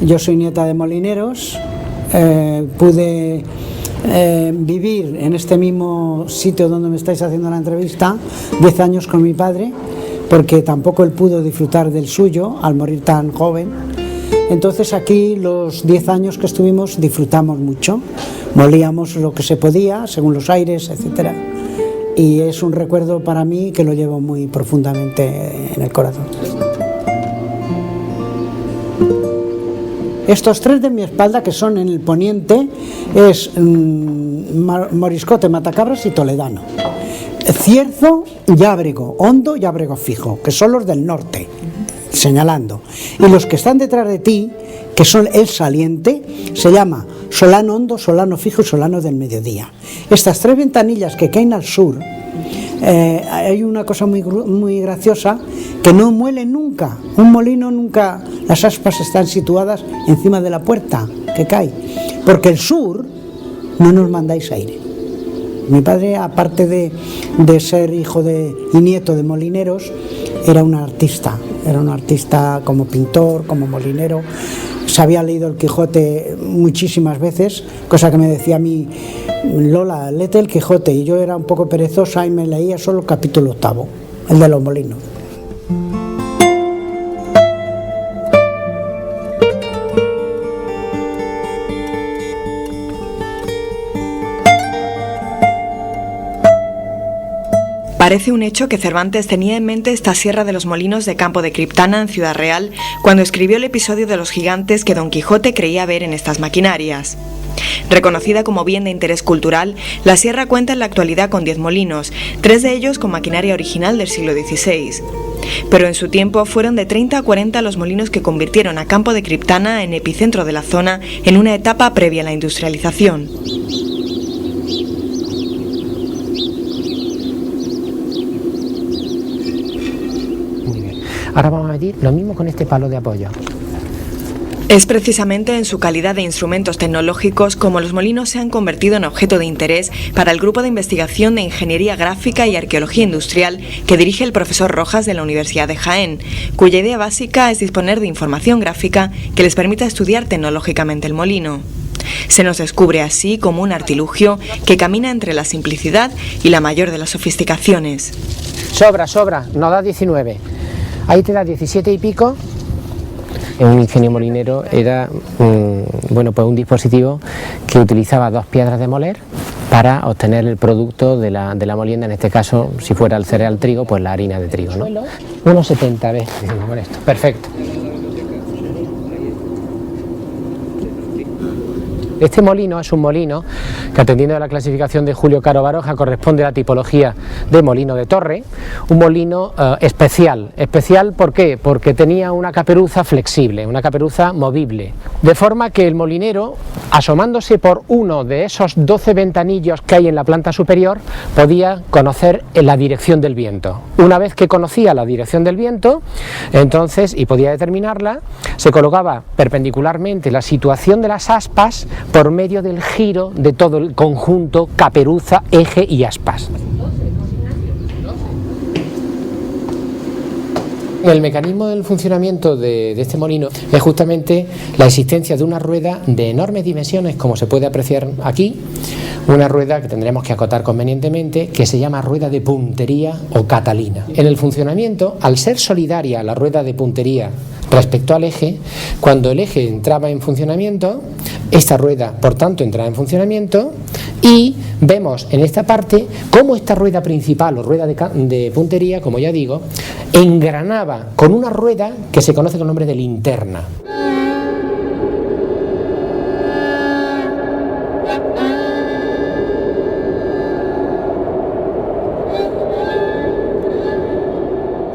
yo soy nieta de molineros, pude vivir en este mismo sitio donde me estáis haciendo la entrevista 10 años con mi padre, porque tampoco él pudo disfrutar del suyo al morir tan joven. Entonces aquí los 10 años que estuvimos disfrutamos mucho, molíamos lo que se podía según los aires, etcétera, y es un recuerdo para mí que lo llevo muy profundamente en el corazón. Estos 3 de mi espalda, que son en el poniente, es Moriscote, Matacabras y Toledano. Cierzo y Ábrego, Hondo y Ábrego Fijo, que son los del norte, señalando. Y los que están detrás de ti, que son el saliente, se llama Solano Hondo, Solano Fijo y Solano del Mediodía. Estas 3 ventanillas que caen al sur, hay una cosa muy graciosa, que no muelen nunca, un molino nunca, las aspas están situadas encima de la puerta que cae, porque el sur no nos mandáis aire. Mi padre, aparte de ser hijo y nieto de molineros, era un artista como pintor, como molinero. Se había leído el Quijote muchísimas veces, cosa que me decía a mí: Lola, léete el Quijote, y yo era un poco perezosa y me leía solo el capítulo 8, el de los molinos. Parece un hecho que Cervantes tenía en mente esta Sierra de los Molinos de Campo de Criptana en Ciudad Real cuando escribió el episodio de los gigantes que Don Quijote creía ver en estas maquinarias. Reconocida como bien de interés cultural, la sierra cuenta en la actualidad con 10 molinos, 3 de ellos con maquinaria original del siglo XVI. Pero en su tiempo fueron de 30 a 40 los molinos que convirtieron a Campo de Criptana en epicentro de la zona en una etapa previa a la industrialización. Ahora vamos a medir lo mismo con este palo de apoyo. Es precisamente en su calidad de instrumentos tecnológicos como los molinos se han convertido en objeto de interés para el Grupo de Investigación de Ingeniería Gráfica y Arqueología Industrial que dirige el profesor Rojas de la Universidad de Jaén, cuya idea básica es disponer de información gráfica que les permita estudiar tecnológicamente el molino. Se nos descubre así como un artilugio que camina entre la simplicidad y la mayor de las sofisticaciones. Sobra, nos da 19. Ahí te da 17 y pico. Un ingenio molinero era pues un dispositivo que utilizaba 2 piedras de moler para obtener el producto de la molienda, en este caso, si fuera el cereal trigo, pues la harina de trigo, ¿no? 1,70, ¿ves? Con esto, perfecto. Este molino es un molino que, atendiendo a la clasificación de Julio Caro Baroja, corresponde a la tipología de molino de torre, un molino especial. ¿Especial por qué? Porque tenía una caperuza flexible, una caperuza movible, de forma que el molinero, asomándose por uno de esos 12 ventanillos que hay en la planta superior, podía conocer la dirección del viento. Una vez que conocía la dirección del viento, entonces, y podía determinarla, se colocaba perpendicularmente la situación de las aspas por medio del giro de todo el conjunto caperuza, eje y aspas. El mecanismo del funcionamiento de este molino es justamente la existencia de una rueda de enormes dimensiones, como se puede apreciar aquí, una rueda que tendremos que acotar convenientemente, que se llama rueda de puntería o catalina. En el funcionamiento, al ser solidaria la rueda de puntería respecto al eje, cuando el eje entraba en funcionamiento, esta rueda, por tanto, entraba en funcionamiento, y vemos en esta parte cómo esta rueda principal o rueda de puntería, como ya digo, engranaba con una rueda que se conoce con el nombre de linterna.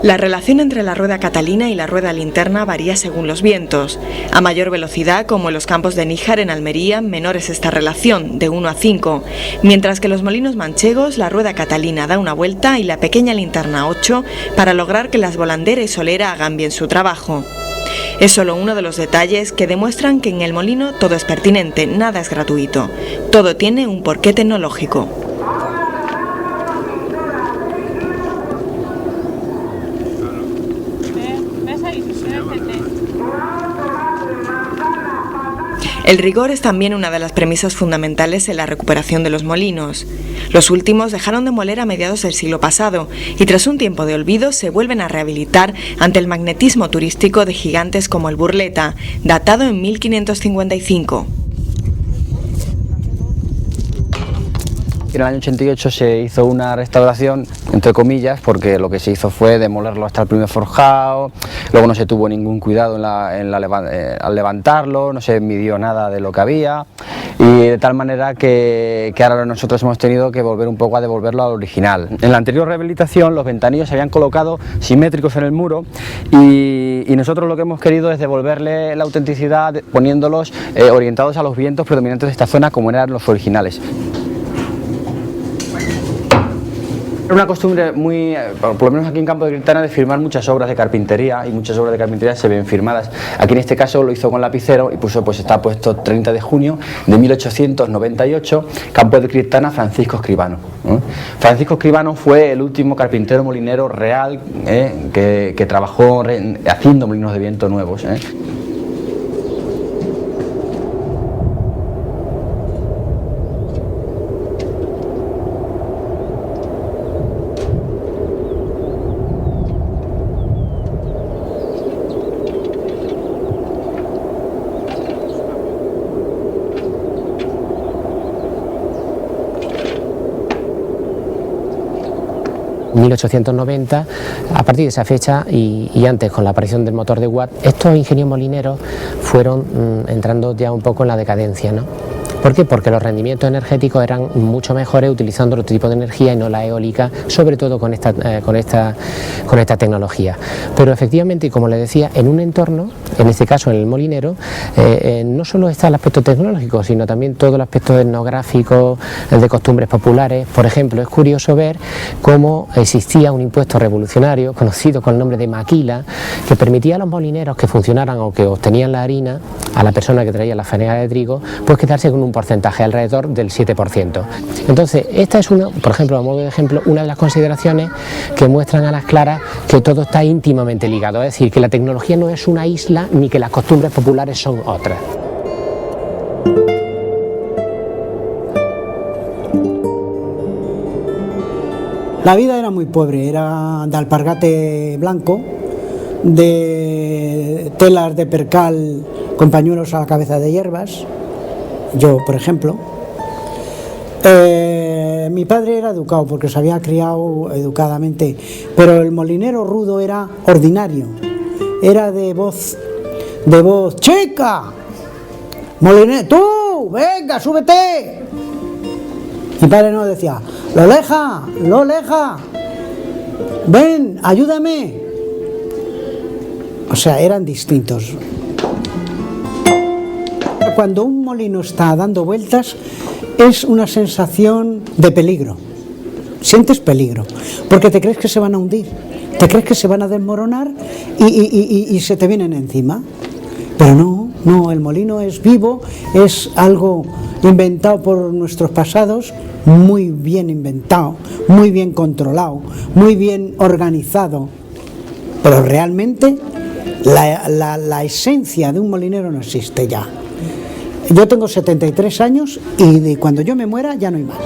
La relación entre la rueda catalina y la rueda linterna varía según los vientos. A mayor velocidad, como en los campos de Níjar en Almería, menor es esta relación, de 1 a 5, mientras que en los molinos manchegos la rueda catalina da una vuelta y la pequeña linterna 8 para lograr que las volandera y solera hagan bien su trabajo. Es solo uno de los detalles que demuestran que en el molino todo es pertinente, nada es gratuito, todo tiene un porqué tecnológico. El rigor es también una de las premisas fundamentales en la recuperación de los molinos. Los últimos dejaron de moler a mediados del siglo pasado y tras un tiempo de olvido se vuelven a rehabilitar ante el magnetismo turístico de gigantes como el Burleta, datado en 1555. En el año 88 se hizo una restauración, entre comillas, porque lo que se hizo fue demolerlo hasta el primer forjado, luego no se tuvo ningún cuidado al levantarlo, no se midió nada de lo que había, y de tal manera que ahora nosotros hemos tenido que volver un poco a devolverlo al original. En la anterior rehabilitación los ventanillos se habían colocado simétricos en el muro y nosotros lo que hemos querido es devolverle la autenticidad poniéndolos orientados a los vientos predominantes de esta zona como eran los originales. Era una costumbre muy, por lo menos aquí en Campo de Criptana, de firmar muchas obras de carpintería, y muchas obras de carpintería se ven firmadas. Aquí en este caso lo hizo con lapicero y está puesto 30 de junio de 1898, Campo de Criptana, Francisco Escribano. Francisco Escribano fue el último carpintero molinero real que trabajó haciendo molinos de viento nuevos. 1890, a partir de esa fecha y antes con la aparición del motor de Watt, estos ingenios molineros fueron entrando ya un poco en la decadencia, ¿no? ¿Por qué? Porque los rendimientos energéticos eran mucho mejores utilizando otro tipo de energía y no la eólica, sobre todo con esta tecnología. Pero efectivamente, y como les decía, en un entorno, en este caso en el molinero, no solo está el aspecto tecnológico, sino también todo el aspecto etnográfico, el de costumbres populares. Por ejemplo, es curioso ver cómo existía un impuesto revolucionario, conocido con el nombre de maquila, que permitía a los molineros que funcionaran o que obtenían la harina, a la persona que traía la faena de trigo, pues quedarse con un porcentaje alrededor del 7%. Entonces, esta es por ejemplo, a modo de ejemplo, una de las consideraciones que muestran a las claras que todo está íntimamente ligado, es decir, que la tecnología no es una isla ni que las costumbres populares son otras. La vida era muy pobre, era de alpargate blanco, de telas de percal con pañuelos a la cabeza de hierbas. Yo, por ejemplo, mi padre era educado porque se había criado educadamente, pero el molinero rudo era ordinario, era de voz chica, molinero, tú, venga, súbete. Mi padre no decía, lo leja, ven, ayúdame. O sea, eran distintos. Cuando un molino está dando vueltas es una sensación de peligro, sientes peligro, porque te crees que se van a hundir, te crees que se van a desmoronar y se te vienen encima, pero no, el molino es vivo, es algo inventado por nuestros pasados, muy bien inventado, muy bien controlado, muy bien organizado, pero realmente la esencia de un molinero no existe ya. Yo tengo 73 años y cuando yo me muera ya no hay más.